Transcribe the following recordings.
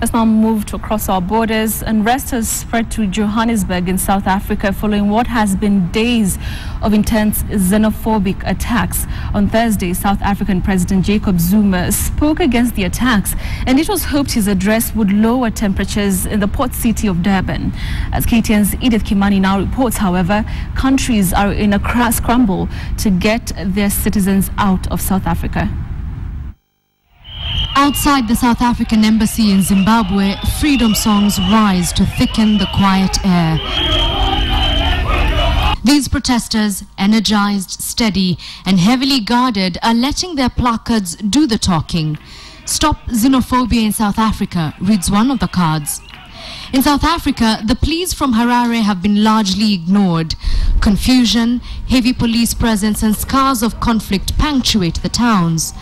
Let's now move to across our borders. Unrest has spread to Johannesburg in South Africa following what has been days of intense xenophobic attacks. On Thursday, South African President Jacob Zuma spoke against the attacks, and it was hoped his address would lower temperatures in the port city of Durban. As KTN's Edith Kimani now reports, however, countries are in a scramble to get their citizens out of South Africa. Outside the South African embassy in Zimbabwe, freedom songs rise to thicken the quiet air. These protesters, energized, steady, and heavily guarded, are letting their placards do the talking. Stop Xenophobia in South Africa, reads one of the cards. In South Africa, the pleas from Harare have been largely ignored. Confusion, heavy police presence, and scars of conflict punctuate the towns.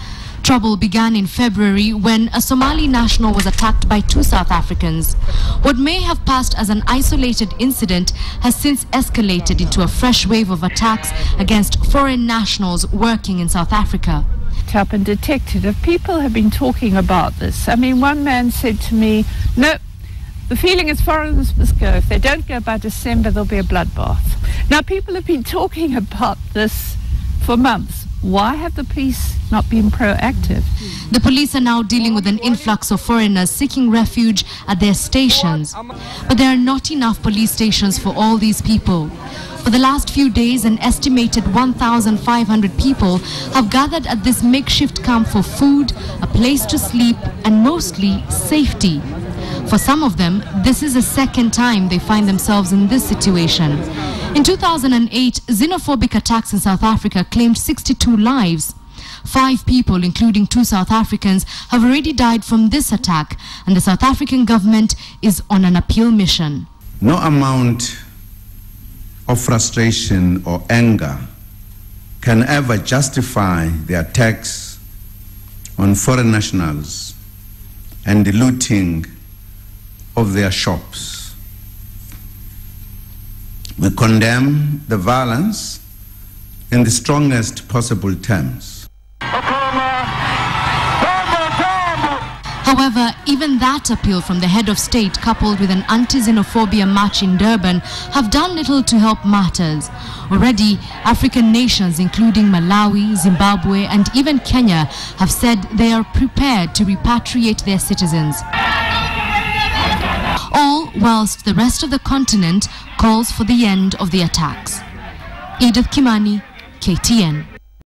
Trouble began in February when a Somali national was attacked by two South Africans. What may have passed as an isolated incident has since escalated into a fresh wave of attacks against foreign nationals working in South Africa. Up and detected if people have been talking about this. I mean, one man said to me, no, the feeling is foreigners must go. If they don't go by December, there'll be a bloodbath. Now, people have been talking about this for months. Why have the police not been proactive? The police are now dealing with an influx of foreigners seeking refuge at their stations. But there are not enough police stations for all these people. For the last few days, an estimated 1,500 people have gathered at this makeshift camp for food, a place to sleep, and mostly safety. For some of them, this is the second time they find themselves in this situation. In 2008, xenophobic attacks in South Africa claimed 62 lives. 5 people, including 2 South Africans, have already died from this attack, and the South African government is on an appeal mission. No amount of frustration or anger can ever justify the attacks on foreign nationals and the looting of their shops. We condemn the violence in the strongest possible terms. However, even that appeal from the head of state, coupled with an anti-xenophobia march in Durban, have done little to help matters. Already, African nations including Malawi, Zimbabwe and even Kenya have said they are prepared to repatriate their citizens. All whilst the rest of the continent calls for the end of the attacks. Edith Kimani, KTN.